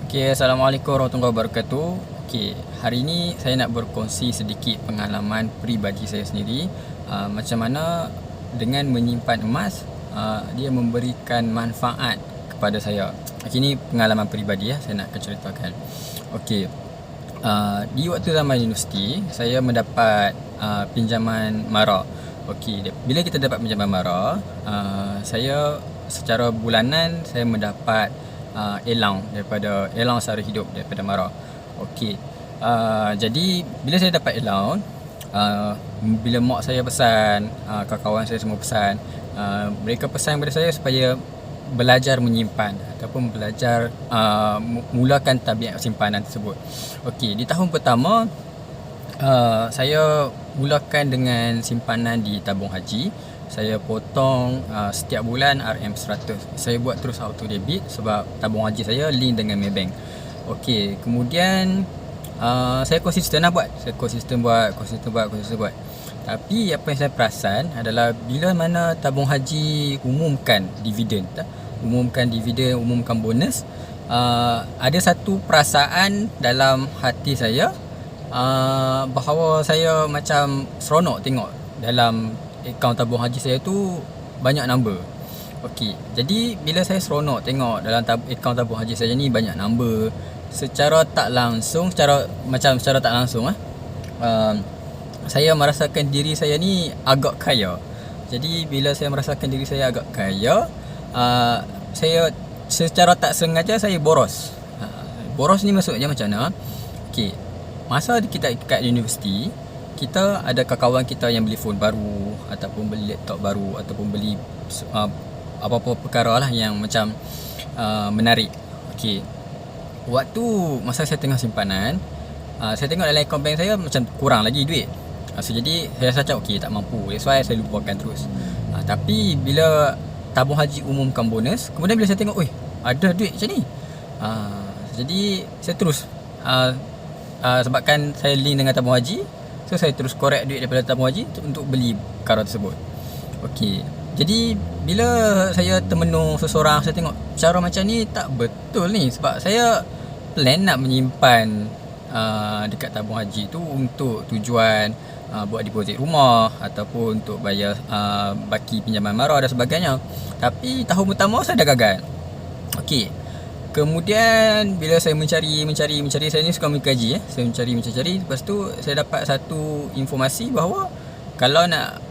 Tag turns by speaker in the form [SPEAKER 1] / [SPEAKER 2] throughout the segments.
[SPEAKER 1] Okay, Assalamualaikum warahmatullahi wabarakatuh. Okay, hari ini saya nak berkongsi sedikit pengalaman peribadi saya sendiri, macam mana dengan menyimpan emas dia memberikan manfaat kepada saya. Okay, ini pengalaman peribadi saya nak ceritakan. Okay, di waktu zaman universiti saya mendapat pinjaman mara. Okay, bila kita dapat pinjaman mara, saya secara bulanan saya mendapat allowance sara hidup daripada mara. Okey. Jadi bila saya dapat allowance, bila mak saya pesan, kawan-kawan saya semua pesan, mereka pesan kepada saya supaya belajar menyimpan ataupun belajar mulakan tabiat simpanan tersebut. Okey, di tahun pertama saya mulakan dengan simpanan di tabung haji. Saya potong setiap bulan RM100. Saya buat terus auto debit sebab tabung haji saya link dengan Maybank. Okey, kemudian saya konsisten buat. Saya konsisten buat. Tapi apa yang saya perasan adalah bila mana tabung haji umumkan dividen, umumkan bonus, ada satu perasaan dalam hati saya bahawa saya macam seronok tengok dalam akaun tabung haji saya tu banyak number. Okey, jadi bila saya seronok tengok dalam akaun tabung haji saya ni banyak number, secara tak langsung saya merasakan diri saya ni agak kaya. Jadi bila saya merasakan diri saya agak kaya, saya secara tak sengaja saya boros. Boros ni maksudnya macam mana? Okey, masa kita kat universiti, kita ada kawan kita yang beli phone baru ataupun beli laptop baru ataupun beli apa-apa perkara lah yang macam menarik. Okey, waktu masa saya tengah simpanan, saya tengok dalam akaun bank saya macam kurang lagi duit. Jadi saya rasa okey, tak mampu, that's why saya lupakan terus. Tapi bila tabung haji umumkan bonus, kemudian bila saya tengok ada duit macam ni, jadi saya terus sebabkan saya link dengan tabung haji, so saya terus korek duit daripada tabung haji untuk beli perkara tersebut. Okey, jadi bila saya termenung seseorang, saya tengok cara macam ni tak betul ni, sebab saya plan nak menyimpan dekat tabung haji tu untuk tujuan buat deposit rumah ataupun untuk bayar baki pinjaman mara dan sebagainya. Tapi tahun pertama saya dah gagal. Okey, kemudian bila saya mencari, saya ni suka mengkaji, saya mencari. Lepas tu saya dapat satu informasi bahawa kalau nak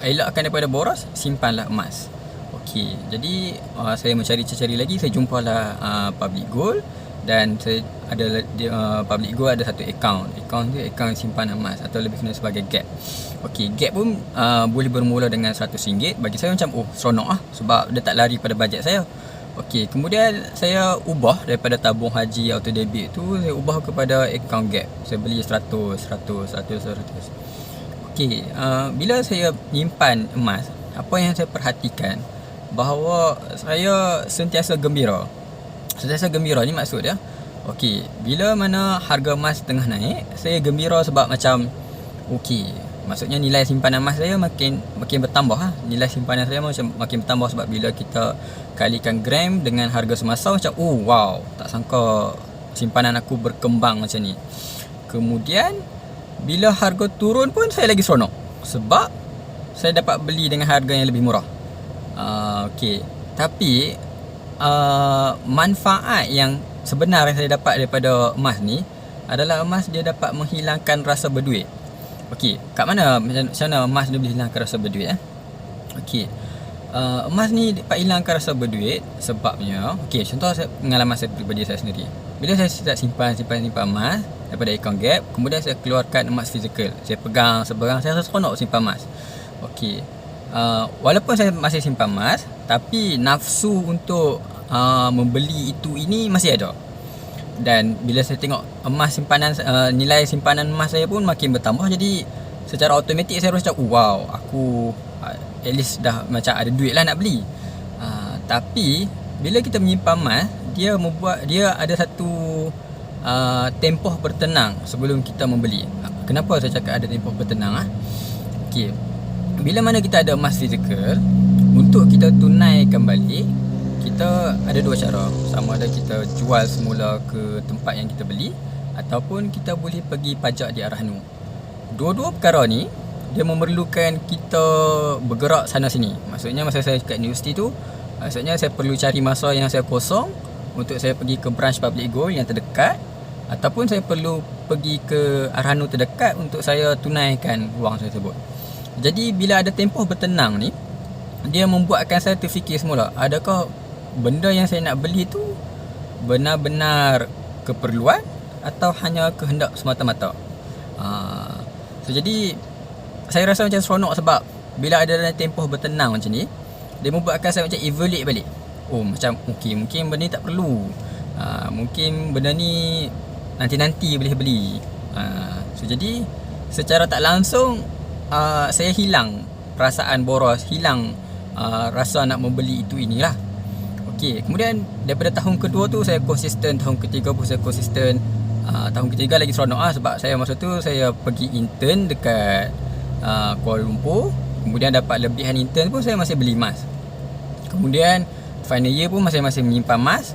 [SPEAKER 1] elakkan daripada boros, simpanlah emas. Okey, jadi saya mencari lagi, saya jumpalah Public Gold, dan saya ada Public Gold ada satu akaun simpanan emas atau lebih kenal sebagai Gap. Okey, Gap pun boleh bermula dengan RM100. Bagi saya macam seronok sebab dia tak lari pada bajet saya. Okey, kemudian saya ubah daripada tabung haji auto debit tu, saya ubah kepada akaun Gap. Saya beli 100. Okey, bila saya nyimpan emas, apa yang saya perhatikan bahawa saya sentiasa gembira. Ni maksud dia, okey, bila mana harga emas tengah naik, saya gembira sebab macam okey, maksudnya nilai simpanan emas saya makin bertambah. Nilai simpanan saya macam makin bertambah sebab bila kita kalikan gram dengan harga semasa, macam wow, tak sangka simpanan aku berkembang macam ni. Kemudian bila harga turun pun saya lagi seronok sebab saya dapat beli dengan harga yang lebih murah. Okey, tapi manfaat yang sebenar yang saya dapat daripada emas ni adalah emas dia dapat menghilangkan rasa berduit. Okey, kat mana macam mana emas dia boleh hilangkan rasa berduit? Okey, emas ni dapat hilangkan rasa berduit sebabnya, okey, contoh pengalaman saya peribadi saya sendiri. Bila saya start simpan emas daripada akaun Gap, kemudian saya keluarkan emas fizikal, saya pegang sebarang, saya rasa seronok simpan emas. Okey, walaupun saya masih simpan emas, tapi nafsu untuk membeli ini masih ada. Dan bila saya tengok emas simpanan, nilai simpanan emas saya pun makin bertambah, jadi secara automatik saya rasa wow, aku at least dah macam ada duit lah nak beli. Tapi bila kita menyimpan emas, dia ada satu tempoh bertenang sebelum kita membeli. Kenapa saya cakap ada tempoh bertenang? Okey, bila mana kita ada emas fizikal, untuk kita tunaikan balik, kita ada dua cara. Sama ada kita jual semula ke tempat yang kita beli, ataupun kita boleh pergi pajak di Arahnu. Dua-dua perkara ni dia memerlukan kita bergerak sana sini. Maksudnya masa saya kat universiti tu, maksudnya saya perlu cari masa yang saya kosong untuk saya pergi ke branch Public Gold yang terdekat, ataupun saya perlu pergi ke Arahnu terdekat untuk saya tunaikan wang tersebut. Jadi bila ada tempoh bertenang ni, dia membuatkan saya terfikir semula, adakah benda yang saya nak beli tu benar-benar keperluan atau hanya kehendak semata-mata. Jadi saya rasa macam seronok sebab bila ada dalam tempoh bertenang macam ni, dia membuatkan saya macam evaluate balik. Macam mungkin benda ni tak perlu, mungkin benda ni nanti-nanti boleh beli. Jadi secara tak langsung saya hilang perasaan boros, hilang rasa nak membeli itu inilah. Kemudian daripada tahun kedua tu saya konsisten, tahun ketiga pun saya konsisten. Tahun ketiga lagi seronok sebab saya masa tu saya pergi intern dekat Kuala Lumpur. Kemudian dapat lebihan intern pun saya masih beli emas. Kemudian final year pun masih menyimpan emas.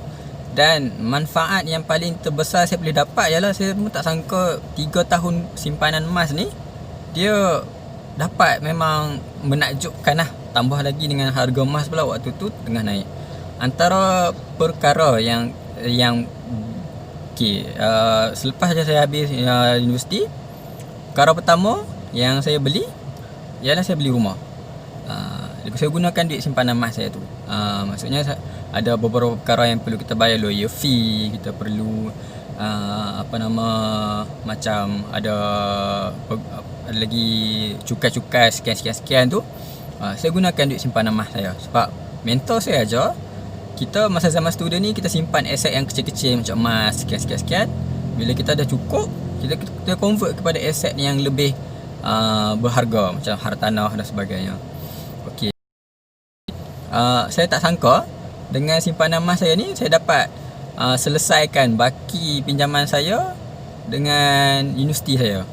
[SPEAKER 1] Dan manfaat yang paling terbesar saya boleh dapat ialah saya pun tak sangka 3 tahun simpanan emas ni dia dapat memang menakjubkan lah. Tambah lagi dengan harga emas pula waktu tu tengah naik. Antara perkara yang selepas saya habis universiti, perkara pertama yang saya beli ialah saya beli rumah. Saya gunakan duit simpanan emas saya tu. Maksudnya ada beberapa perkara yang perlu kita bayar, lawyer fee, kita perlu macam ada lagi cukai-cukai sekian tu. Saya gunakan duit simpanan emas saya sebab mentor saya ajar kita masa zaman student ni kita simpan aset yang kecil-kecil macam emas sekian. Bila kita dah cukup, kita convert kepada aset yang lebih berharga macam hartanah dan sebagainya. Saya tak sangka dengan simpanan emas saya ni saya dapat selesaikan baki pinjaman saya dengan universiti saya.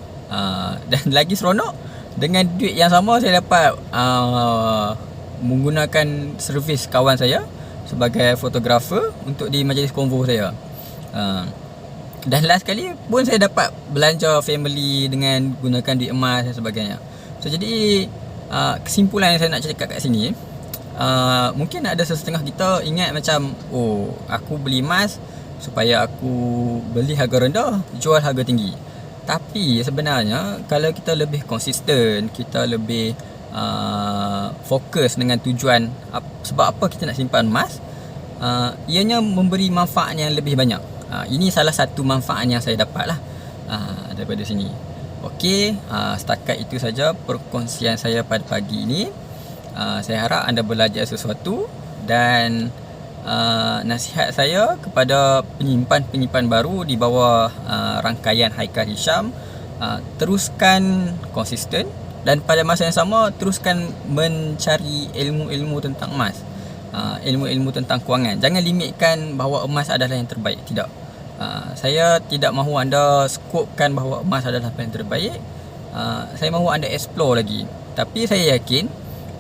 [SPEAKER 1] Dan lagi seronok, dengan duit yang sama saya dapat menggunakan servis kawan saya sebagai fotografer untuk di majlis konvo saya. Dan last kali pun saya dapat belanja family dengan gunakan duit emas dan sebagainya. Jadi kesimpulan yang saya nak cakap kat sini, mungkin ada sesetengah kita ingat macam aku beli emas supaya aku beli harga rendah, jual harga tinggi. Tapi sebenarnya kalau kita lebih konsisten, kita lebih fokus dengan tujuan sebab apa kita nak simpan emas, ianya memberi manfaat yang lebih banyak. Ini salah satu manfaat yang saya dapat lah daripada sini. Setakat itu saja perkongsian saya pada pagi ini. Saya harap anda belajar sesuatu dan nasihat saya kepada penyimpan baru di bawah rangkaian Haikal Hisham, teruskan konsisten dan pada masa yang sama teruskan mencari ilmu-ilmu tentang emas, ilmu-ilmu tentang kewangan. Jangan limitkan bahawa emas adalah yang terbaik. Tidak. Saya tidak mahu anda skopkan bahawa emas adalah yang terbaik. Saya mahu anda explore lagi. Tapi saya yakin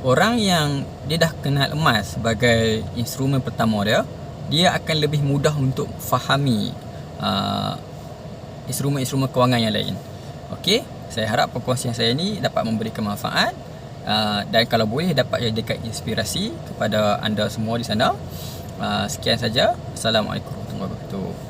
[SPEAKER 1] orang yang dia dah kenal emas sebagai instrumen pertama dia akan lebih mudah untuk fahami instrumen-instrumen kewangan yang lain. Saya harap perkongsian saya ni dapat memberikan manfaat dan kalau boleh dapat jadikan inspirasi kepada anda semua di sana. Sekian saja. Assalamualaikum warahmatullahi wabarakatuh.